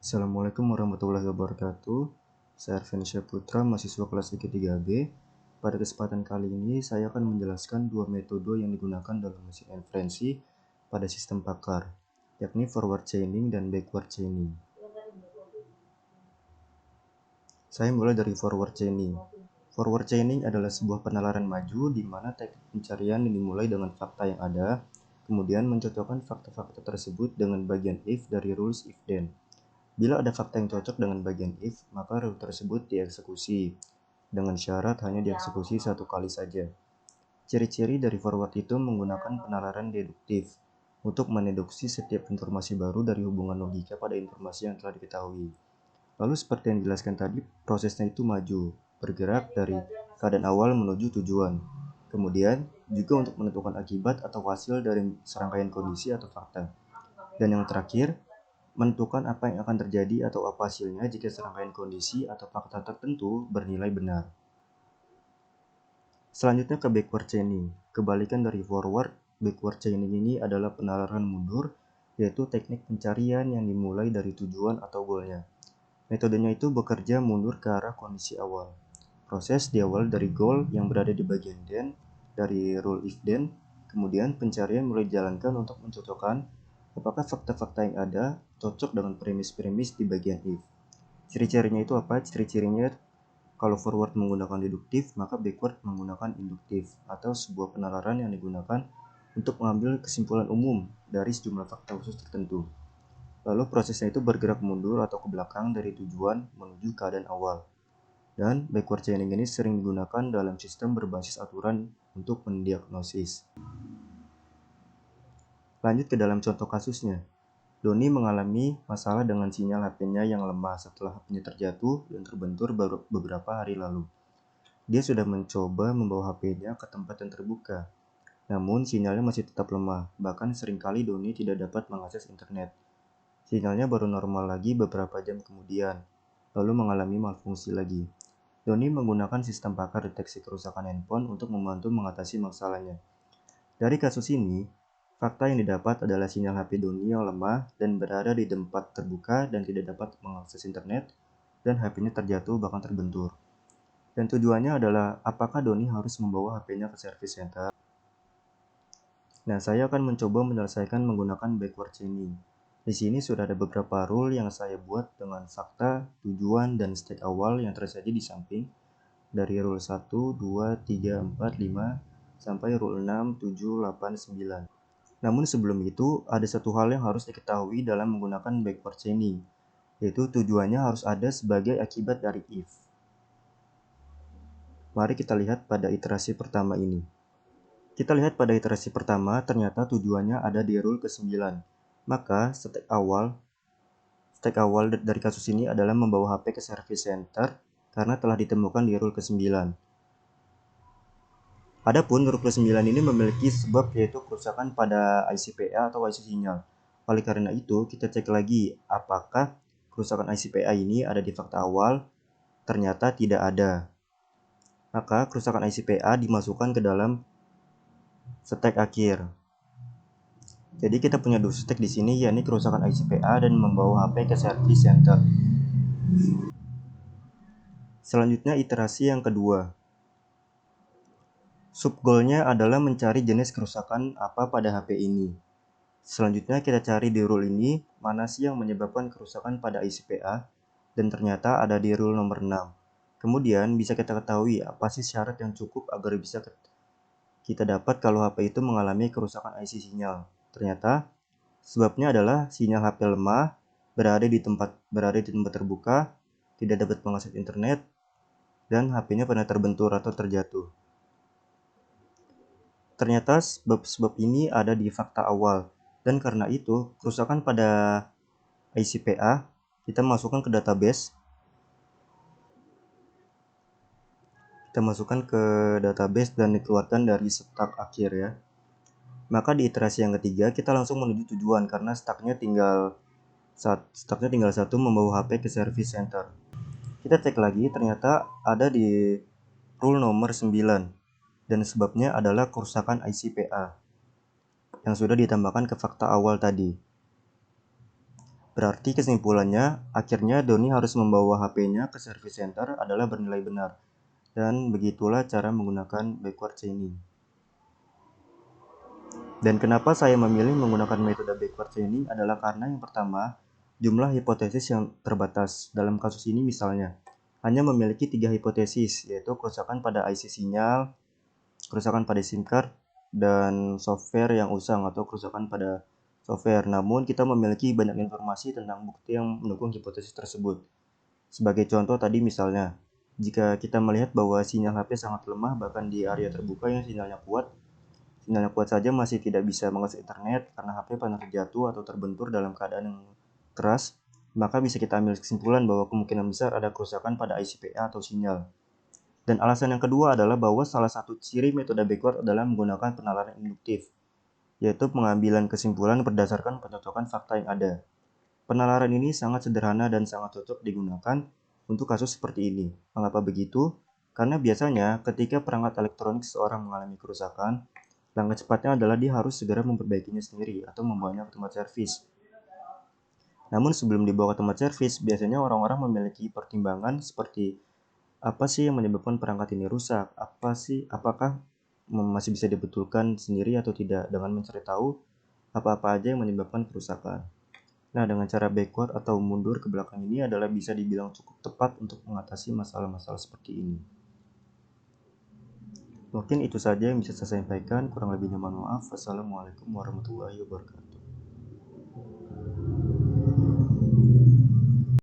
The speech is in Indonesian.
Assalamualaikum warahmatullahi wabarakatuh. Saya Arfensyah Putra, mahasiswa kelas IQ3B. Pada kesempatan kali ini, saya akan menjelaskan dua metode yang digunakan dalam mesin inferensi pada sistem Pakar, yakni forward chaining dan backward chaining. Saya mulai dari forward chaining. Forward chaining adalah sebuah penalaran maju di mana teknik pencarian dimulai dengan fakta yang ada, kemudian mencocokkan fakta-fakta tersebut dengan bagian if dari rules if-then. Bila ada fakta yang cocok dengan bagian if, maka rule tersebut dieksekusi, dengan syarat hanya dieksekusi satu kali saja. Ciri-ciri dari forward itu menggunakan penalaran deduktif untuk mendeduksi setiap informasi baru dari hubungan logika pada informasi yang telah diketahui. Lalu seperti yang dijelaskan tadi, prosesnya itu maju, bergerak dari keadaan awal menuju tujuan. Kemudian, juga untuk menentukan akibat atau hasil dari serangkaian kondisi atau fakta. Dan yang terakhir, menentukan apa yang akan terjadi atau apa hasilnya jika serangkaian kondisi atau fakta tertentu bernilai benar. Selanjutnya ke backward chaining. Kebalikan dari forward, backward chaining ini adalah penalaran mundur, yaitu teknik pencarian yang dimulai dari tujuan atau goalnya. Metodenya itu bekerja mundur ke arah kondisi awal. Proses diawali dari goal yang berada di bagian then, dari rule if then, kemudian pencarian mulai dijalankan untuk mencocokkan apakah fakta-fakta yang ada cocok dengan premis-premis di bagian if. Ciri-cirinya itu apa? Ciri-cirinya kalau forward menggunakan deduktif, maka backward menggunakan induktif, atau sebuah penalaran yang digunakan untuk mengambil kesimpulan umum dari sejumlah fakta khusus tertentu. Lalu prosesnya itu bergerak mundur atau ke belakang dari tujuan menuju keadaan awal. Dan backward chaining ini sering digunakan dalam sistem berbasis aturan untuk mendiagnosis. Lanjut ke dalam contoh kasusnya. Doni mengalami masalah dengan sinyal HP-nya yang lemah setelah HP-nya terjatuh dan terbentur beberapa hari lalu. Dia sudah mencoba membawa HP-nya ke tempat yang terbuka, namun sinyalnya masih tetap lemah, bahkan seringkali Doni tidak dapat mengakses internet. Sinyalnya baru normal lagi beberapa jam kemudian, lalu mengalami malfungsi lagi. Doni menggunakan sistem pakar deteksi kerusakan handphone untuk membantu mengatasi masalahnya. Dari kasus ini, fakta yang didapat adalah sinyal HP Doni yang lemah dan berada di tempat terbuka dan tidak dapat mengakses internet, dan HP-nya terjatuh bahkan terbentur. Dan tujuannya adalah apakah Doni harus membawa HP-nya ke service center. Nah, saya akan mencoba menyelesaikan menggunakan backward chaining. Di sini sudah ada beberapa rule yang saya buat dengan fakta, tujuan, dan stake awal yang tersedia di samping. Dari rule 1, 2, 3, 4, 5, sampai rule 6, 7, 8, 9. Namun sebelum itu, ada satu hal yang harus diketahui dalam menggunakan backward chaining, yaitu tujuannya harus ada sebagai akibat dari if. Mari kita lihat pada iterasi pertama ini. Kita lihat pada iterasi pertama, ternyata tujuannya ada di rule ke-9. Maka, stake awal dari kasus ini adalah membawa HP ke service center karena telah ditemukan di rule ke-9. Adapun rule ke-9 ini memiliki sebab yaitu kerusakan pada IC PA atau IC sinyal. Oleh karena itu, kita cek lagi apakah kerusakan IC PA ini ada di fakta awal. Ternyata tidak ada. Maka kerusakan IC PA dimasukkan ke dalam stake akhir. Jadi kita punya dua stake di sini, yakni kerusakan IC PA dan membawa HP ke service center. Selanjutnya iterasi yang kedua. Subgoalnya adalah mencari jenis kerusakan apa pada HP ini. Selanjutnya kita cari di rule ini mana sih yang menyebabkan kerusakan pada IC PA, dan ternyata ada di rule nomor 6. Kemudian bisa kita ketahui apa sih syarat yang cukup agar bisa kita dapat kalau HP itu mengalami kerusakan IC sinyal. Ternyata sebabnya adalah sinyal HP lemah, berada di tempat terbuka, tidak dapat mengakses internet, dan HP-nya pernah terbentur atau terjatuh. Ternyata sebab-sebab ini ada di fakta awal, dan karena itu kerusakan pada IC PA kita masukkan ke database. Dan dikeluarkan dari stack akhir ya. Maka di iterasi yang ketiga kita langsung menuju tujuan karena stacknya tinggal satu, membawa HP ke service center. Kita cek lagi, ternyata ada di rule nomor 9 dan sebabnya adalah kerusakan IC PA yang sudah ditambahkan ke fakta awal tadi. Berarti kesimpulannya, akhirnya Doni harus membawa HP-nya ke service center adalah bernilai benar. Dan begitulah cara menggunakan backward chaining. Dan kenapa saya memilih menggunakan metode backward chaining adalah karena yang pertama, jumlah hipotesis yang terbatas. Dalam kasus ini misalnya, hanya memiliki 3 hipotesis, yaitu kerusakan pada IC sinyal, kerusakan pada SIM card, dan software yang usang atau kerusakan pada software. Namun, kita memiliki banyak informasi tentang bukti yang mendukung hipotesis tersebut. Sebagai contoh tadi misalnya, jika kita melihat bahwa sinyal HP sangat lemah bahkan di area terbuka yang sinyalnya kuat saja masih tidak bisa mengakses internet karena HP pernah terjatuh atau terbentur dalam keadaan yang keras, maka bisa kita ambil kesimpulan bahwa kemungkinan besar ada kerusakan pada ICPA atau sinyal. Dan alasan yang kedua adalah bahwa salah satu ciri metode backward adalah menggunakan penalaran induktif, yaitu pengambilan kesimpulan berdasarkan pencocokan fakta yang ada. Penalaran ini sangat sederhana dan sangat cocok digunakan untuk kasus seperti ini. Mengapa begitu? Karena biasanya ketika perangkat elektronik seseorang mengalami kerusakan, langkah cepatnya adalah dia harus segera memperbaikinya sendiri atau membawanya ke tempat servis. Namun sebelum dibawa ke tempat servis, biasanya orang-orang memiliki pertimbangan seperti apa sih yang menyebabkan perangkat ini rusak? Apakah masih bisa dibetulkan sendiri atau tidak dengan mencari tahu apa-apa aja yang menyebabkan kerusakan. Nah, dengan cara backward atau mundur ke belakang ini adalah bisa dibilang cukup tepat untuk mengatasi masalah-masalah seperti ini. Mungkin itu saja yang bisa saya sampaikan, kurang lebihnya mohon maaf. Wassalamualaikum warahmatullahi wabarakatuh.